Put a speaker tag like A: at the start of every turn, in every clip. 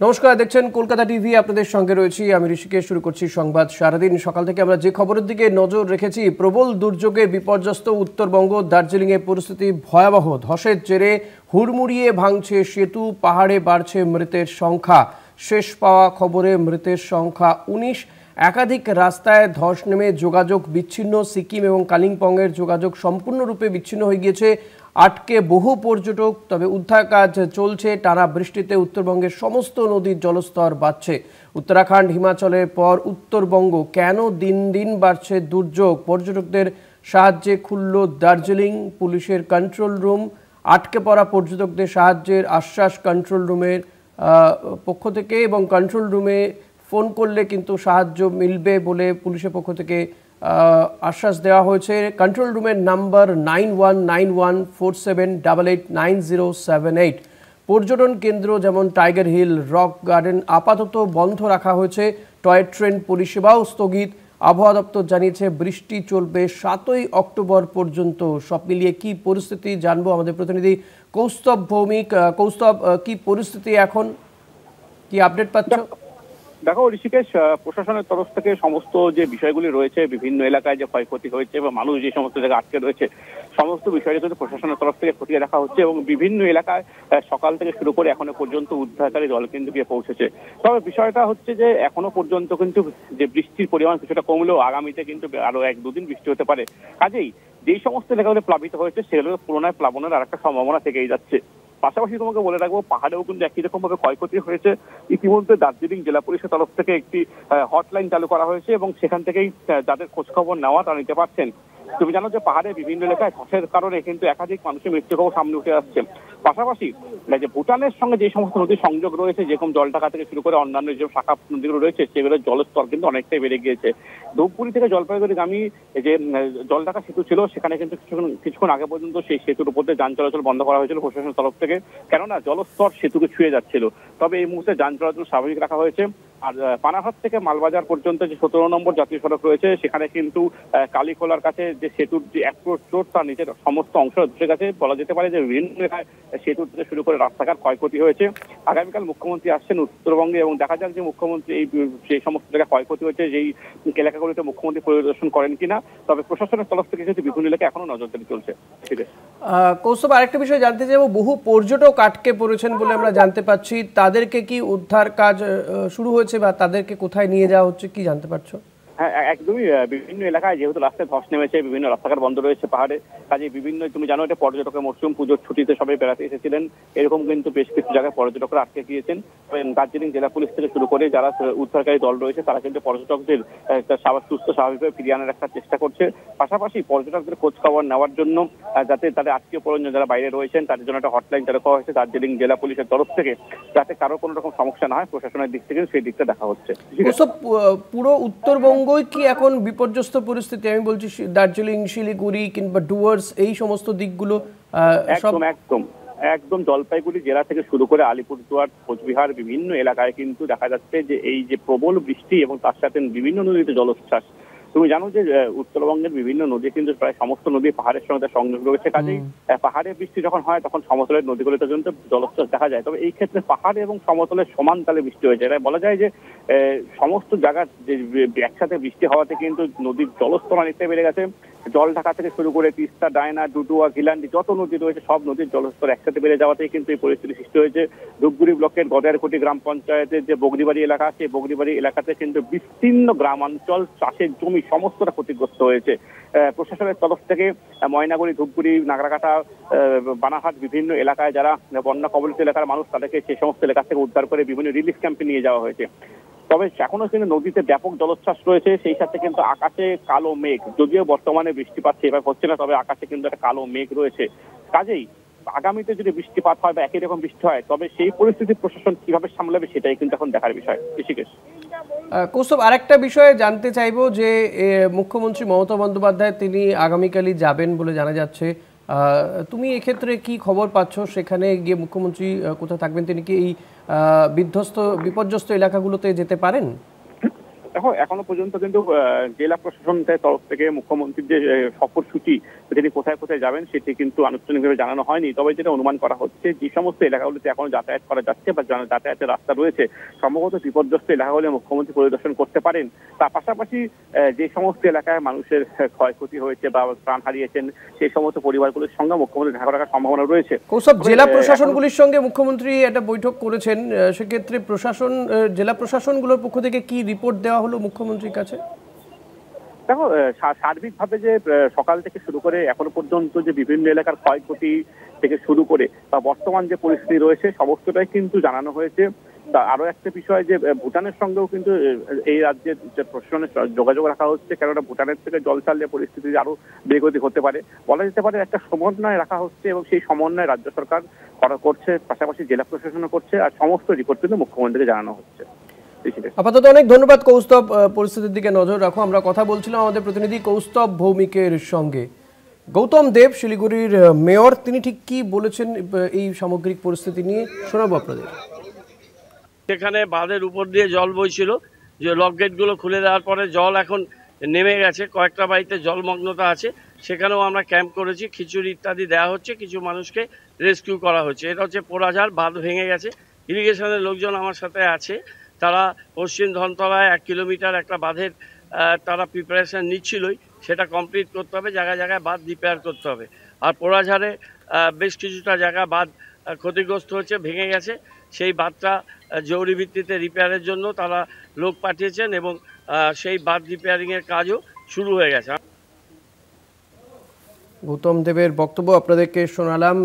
A: নমস্কার, দেখছেন কলকাতা টিভি। আপনাদের সঙ্গে রয়েছি আমি ঋষিকেশ। শুরু করছি সংবাদ। সারাদিন সকাল থেকে আমরা যে খবরের দিকে নজর রেখেছি, প্রবল দুর্যোগে বিপর্যস্ত উত্তরবঙ্গ। দার্জিলিংয়ে পরিস্থিতি ভয়াবহ। ধসের জেরে হুড়মুড়িয়ে ভাঙছে সেতু, পাহাড়ে বাড়ছে মৃতের সংখ্যা। শেষ পাওয়া খবরে মৃতের সংখ্যা 19। একাধিক রাস্তায় ধস নেমে যোগাযোগ বিচ্ছিন্ন। সিকিম এবং কালিম্পংয়ের যোগাযোগ সম্পূর্ণরূপে বিচ্ছিন্ন হয়ে গিয়েছে। আটকে বহু পর্যটক। তবে উদ্ধার কাজ চলছে। টানা বৃষ্টিতে উত্তরবঙ্গের সমস্ত নদীর জলস্তর বাড়ছে। উত্তরাখণ্ড, হিমাচলের পর উত্তরবঙ্গ। কেন দিন দিন বাড়ছে দুর্যোগ? পর্যটকদের সাহায্যে খুলল দার্জিলিং পুলিশের কন্ট্রোল রুম। আটকে পড়া পর্যটকদের সাহায্যের আশ্বাস কন্ট্রোল রুমের পক্ষ থেকে, এবং কন্ট্রোল রুমে ফোন করলে কিন্তু সাহায্য মিলবে বলে পুলিশের পক্ষ থেকে আশ্বাস দেওয়া হয়েছে। কন্ট্রোল রুমের নাম্বার 919147889078। পর্যটন কেন্দ্র যেমন টাইগার হিল, রক গার্ডেন আপাতত বন্ধ রাখা হয়েছে। টয় ট্রেন পরিষেবাও স্থগিত। আবহাওয়া দপ্তর জানিয়েছে বৃষ্টি চলবে 7ই অক্টোবর পর্যন্ত। সব মিলিয়ে কি পরিস্থিতি জানবো আমাদের প্রতিনিধি কৌস্তব ভৌমিক। কৌস্তব, কি পরিস্থিতি এখন, কি আপডেট পাচ্ছ?
B: দেখো ঋষিকেশ, প্রশাসনের তরফ থেকে সমস্ত যে বিষয়গুলি রয়েছে, বিভিন্ন এলাকায় যে ক্ষয়ক্ষতি হয়েছে বা মানুষ যে সমস্ত জায়গায় আটকে রয়েছে, সমস্ত বিষয়টা কিন্তু প্রশাসনের তরফ থেকে খতিয়ে দেখা হচ্ছে এবং বিভিন্ন এলাকায় সকাল থেকে শুরু করে এখনো পর্যন্ত উদ্ধারকারী দল কিন্তু গিয়ে পৌঁছেছে। তবে বিষয়টা হচ্ছে যে এখনো পর্যন্ত কিন্তু যে বৃষ্টির পরিমাণ কিছুটা কমলেও আগামীতে কিন্তু আরো 1-2 দিন বৃষ্টি হতে পারে। কাজেই যেই সমস্ত এলাকাগুলো প্লাবিত হয়েছে সেগুলোর পুনরায় প্লাবনের আর একটা সম্ভাবনা থেকেই যাচ্ছে। পাশাপাশি তোমাকে বলে রাখবো, পাহাড়েও কিন্তু একই রকম ভাবে ক্ষয়ক্ষতি হয়েছে। ইতিমধ্যে দার্জিলিং জেলা পুলিশের তরফ থেকে একটি হটলাইন চালু করা হয়েছে এবং সেখান থেকেই যাদের খোঁজখবর নেওয়া তারা নিতে পারছেন। তুমি জানো যে পাহাড়ে বিভিন্ন এলাকায় ধসের কারণে কিন্তু একাধিক মানুষের মৃত্যু খবর সামনে উঠে আসছে। পাশাপাশি যে ভুটানের সঙ্গে যে সমস্ত নদীর সংযোগ রয়েছে, যেরকম জলঢাকা থেকে শুরু করে অন্যান্য যে শাখা নদীগুলো রয়েছে, সেগুলোর জলস্তর কিন্তু অনেকটাই বেড়ে গিয়েছে। ধূপগুড়ি থেকে জলপাইগুড়িগামী যে জলঢাকা সেতু ছিল, সেখানে কিন্তু কিছুক্ষণ আগে পর্যন্ত সেই সেতুর উপর দিয়ে যান চলাচল বন্ধ করা হয়েছিল প্রশাসনের তরফ থেকে, কেননা জলস্তর সেতুকে ছুঁয়ে যাচ্ছিল। তবে এই মুহূর্তে যান চলাচল স্বাভাবিক রাখা হয়েছে। আর পানাহাট থেকে মালবাজার পর্যন্ত যে 17 নম্বর জাতীয় সড়ক রয়েছে, সেখানে কিন্তু কালীখোলার কাছে যে সেতুর যে অ্যাপ্রোচ রোড, তার নিচের সমস্ত অংশ ধসে গেছে। বলা যেতে পারে যে বিভিন্ন এলাকায় সেতু থেকে শুরু করে রাস্তাঘাট ক্ষয়ক্ষতি হয়েছে। আগামীকাল মুখ্যমন্ত্রী আসছেন উত্তরবঙ্গে এবং দেখা যাক যে মুখ্যমন্ত্রী সেই সমস্ত জায়গায় ক্ষয়ক্ষতি হয়েছে যেই এলাকাগুলিতে মুখ্যমন্ত্রী পরিদর্শন করেন কিনা। তবে প্রশাসনের তরফ থেকে কিন্তু বিভিন্ন এলাকায় এখনো নজরদারি চলছে। ঠিক আছে
A: কৌস্তব, আরেকটা বিষয় জানতে চাইবো, বহু পর্যটক আটকে পড়েছেন বলে আমরা জানতে পাচ্ছি। তাদেরকে কি উদ্ধার কাজ শুরু হয়েছে বা তাদেরকে কোথায় নিয়ে যাওয়া হচ্ছে, কি জানতে পারছো?
B: হ্যাঁ, একদমই। বিভিন্ন এলাকায় যেহেতু রাস্তায় ধস নেমেছে, বিভিন্ন রাস্তাঘাট বন্ধ রয়েছে পাহাড়ে, কাজে বিভিন্ন, তুমি জানো এটা পর্যটকের মরশুম, পুজোর ছুটিতে সবাই বেড়াতে এসেছিলেন। এরকম কিন্তু বেশ কিছু জায়গায় পর্যটকরা আটকে গিয়েছেন। দার্জিলিং জেলা পুলিশ থেকে শুরু করে যারা উদ্ধারকারী দল রয়েছে, তারা কিন্তু পর্যটকদের সুস্থ স্বাভাবিকভাবে ফিরিয়ে আনার একটা চেষ্টা করছে। পাশাপাশি পর্যটকদের খোঁজ খবর নেওয়ার জন্য, যাতে তাদের আত্মীয় পরিজন যারা বাইরে রয়েছেন তাদের জন্য একটা হটলাইন চালু করা হয়েছে দার্জিলিং জেলা পুলিশের তরফ থেকে, যাতে কারো কোনো রকম সমস্যা না হয়। প্রশাসনের দিক থেকে সেই দিকটা দেখা হচ্ছে।
A: পুরো উত্তরবঙ্গই কি এখন বিপর্যস্ত পরিস্থিতি? আমি বলছি দার্জিলিং, শিলিগুড়ি কিংবা ডুয়ার্স, এই সমস্ত দিকগুলো
B: একদম একদম একদম জলপাইগুড়ি জেলা থেকে শুরু করে আলিপুরদুয়ার, কোচবিহার বিভিন্ন এলাকায় কিন্তু দেখা যাচ্ছে যে এই যে প্রবল বৃষ্টি এবং তার সাথে বিভিন্ন নদীতে জলোচ্ছ্বাস। তুমি জানো যে উত্তরবঙ্গের বিভিন্ন নদী কিন্তু প্রায় সমস্ত নদী পাহাড়ের সঙ্গে সংযোগ রয়েছে। কাজেই পাহাড়ে বৃষ্টি যখন হয় তখন সমতলের নদীগুলোতে কিন্তু জলোচ্ছ্বাস দেখা যায়। তবে এই ক্ষেত্রে পাহাড়ে এবং সমতলের সমান তালে বৃষ্টি হয়েছে। এটা বলা যায় যে সমস্ত জায়গার যে একসাথে বৃষ্টি হওয়াতে কিন্তু নদীর জলস্তর অনেকটাই বেড়ে গেছে। জলঢাকা থেকে শুরু করে তিস্তা, ডায়না, ডুডুয়া, ঘিলান্ডি যত নদী রয়েছে সব নদীর জলস্তর একসাথে বেড়ে যাওয়াতেই কিন্তু এই পরিস্থিতি সৃষ্টি হয়েছে। ধূপগুড়ি ব্লকের গদারকুটি গ্রাম পঞ্চায়েতের যে বগরিবাড়ি এলাকা আছে, বগরিবাড়ি এলাকাতে কিন্তু বিস্তীর্ণ গ্রামাঞ্চল, চাষের জমি সমস্তটা ক্ষতিগ্রস্ত হয়েছে। প্রশাসনের তরফ থেকে ময়নাগুড়ি, ধূপগুড়ি, নাগরাকাটা, বানাহাট বিভিন্ন এলাকায় যারা বন্যা কবলিত এলাকার মানুষ, তাদেরকে সেই সমস্ত এলাকা থেকে উদ্ধার করে বিভিন্ন রিলিফ ক্যাম্পে নিয়ে যাওয়া হয়েছে। তবে এখনো কিন্তু নদীতে ব্যাপক জলোচ্ছ্বাস রয়েছে। সেই সাথে কিন্তু আকাশে কালো মেঘ, যদিও বর্তমানে বৃষ্টিপাত সেভাবে হচ্ছে না, তবে আকাশে কিন্তু একটা কালো মেঘ রয়েছে। কাজেই আগামীতে যদি বৃষ্টিপাত হয় বা একই রকম বৃষ্টি হয়, তবে সেই পরিস্থিতি প্রশাসন কিভাবে সামলাবে সেটাই কিন্তু এখন দেখার বিষয়। ঋষিকেশ,
A: কৌস্তব, আরেকটা বিষয়ে জানতে চাইবো যে মুখ্যমন্ত্রী মমতা বন্দ্যোপাধ্যায় তিনি আগামীকালই যাবেন বলে জানা যাচ্ছে। তুমি এক্ষেত্রে কি খবর পাচ্ছ? সেখানে গিয়ে মুখ্যমন্ত্রী কোথায় থাকবেন? তিনি কি এই বিপর্যস্ত এলাকাগুলোতে যেতে পারেন?
B: দেখো এখনো পর্যন্ত কিন্তু জেলা প্রশাসনের তরফ থেকে মুখ্যমন্ত্রীর যে সফরসূচি তিনি কোথায় কোথায় যাবেন সেটি কিন্তু আনুষ্ঠানিকভাবে জানানো হয়নি। তবে যেটা অনুমান করা হচ্ছে যে সমস্ত এলাকাগুলিতে এখনো যাতায়াত করা যাচ্ছে বা যাতায়াতের রাস্তা রয়েছে সম্ভবত বিপর্যস্ত এলাকাগুলি মুখ্যমন্ত্রী পরিদর্শন করতে পারেন। তার পাশাপাশি যে সমস্ত এলাকায় মানুষের ক্ষয়ক্ষতি হয়েছে বা প্রাণ হারিয়েছেন সেই সমস্ত পরিবারগুলির সঙ্গে মুখ্যমন্ত্রী দেখা করার সম্ভাবনা রয়েছে।
A: কৌস্তব, জেলা প্রশাসনগুলির সঙ্গে মুখ্যমন্ত্রী একটা বৈঠক করেছেন, সেক্ষেত্রে জেলা প্রশাসনগুলোর পক্ষ থেকে কি রিপোর্ট দেওয়া হলো মুখ্যমন্ত্রীর কাছে?
B: দেখো সার্বিকভাবে যে সকাল থেকে শুরু করে এখনো পর্যন্ত যে বিভিন্ন এলাকার ক্ষয়ক্ষতি থেকে শুরু করে বা বর্তমান যে পরিস্থিতি রয়েছে সমস্তটাই কিন্তু জানানো হয়েছে। আরো একটা বিষয় যে ভুটানের সঙ্গেও কিন্তু এই রাজ্যের যে প্রশাসনের যোগাযোগ রাখা হচ্ছে, কেননা ভুটানের থেকে জল ছাড়লে পরিস্থিতি আরো বেগতি হতে পারে। বলা যেতে পারে একটা সমন্বয় রাখা হচ্ছে এবং সেই সমন্বয় রাজ্য সরকার করছে, পাশাপাশি জেলা প্রশাসনও করছে, আর সমস্ত রিপোর্ট কিন্তু মুখ্যমন্ত্রীকে জানানো হচ্ছে।
A: আপাতত অনেক ধন্যবাদ কৌস্তব, পরিস্থিতির দিকে নজর রাখো। আমরা কথা বলছিলাম আমাদের প্রতিনিধি কৌস্তব ভৌমিকের সঙ্গে। গৌতম দেব শিলিগুড়ির মেয়র, তিনি ঠিক কি বলেছেন এই সামগ্রিক পরিস্থিতি নিয়ে শোনাবো আপনাদের।
C: সেখানে বাঁধের উপর দিয়ে জল বইছিল, যে লক গেটগুলো খুলে দেওয়ার পরে জল এখন নেমে গেছে, কয়েকটা বাড়িতে জলমগ্নতা আছে, সেখানেও আমরা ক্যাম্প করেছি, খিচুড়ি ইত্যাদি দেওয়া হচ্ছে, কিছু মানুষকে রেস্কিউ করা হচ্ছে। এটা হচ্ছে পোড়াঝাড়, বাঁধ ভেঙে গেছে। ইরিগেশনের লোকজন আমার সাথে আছে, তারা পশ্চিম ধনতলায় 1 কিলোমিটার একটা বাঁধের তারা প্রিপারেশন নিচ্ছিলই, সেটা কমপ্লিট করতে হবে, জায়গায় জায়গায় বাঁধ রিপেয়ার করতে হবে। আর পোড়াঝাড়ে বেশ কিছুটা জায়গা বাঁধ ক্ষতিগ্রস্ত হচ্ছে, ভেঙে গেছে, সেই বাঁধটা জরুরি ভিত্তিতে রিপেয়ারের জন্য তারা লোক পাঠিয়েছেন এবং সেই বাঁধ রিপেয়ারিংয়ের কাজও শুরু হয়ে গেছে।
A: গৌতম দেবের বক্তব্য আপনাদেরকে শোনালাম।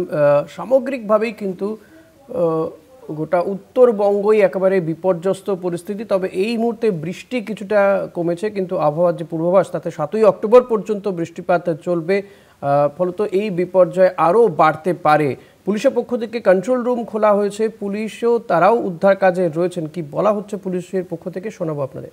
A: সামগ্রিকভাবেই কিন্তু গোটা উত্তরবঙ্গই একেবারে বিপর্যস্ত পরিস্থিতি। তবে এই মুহূর্তে বৃষ্টি কিছুটা কমেছে, কিন্তু আবহাওয়ার যে পূর্বাভাস তাতে 7ই অক্টোবর পর্যন্ত বৃষ্টিপাত চলবে, ফলত এই বিপর্যয় আরও বাড়তে পারে। পুলিশের পক্ষ থেকে কন্ট্রোল রুম খোলা হয়েছে, পুলিশও তারাও উদ্ধার কাজে রয়েছেন। কি বলা হচ্ছে পুলিশের পক্ষ থেকে শোনাবো আপনাদের।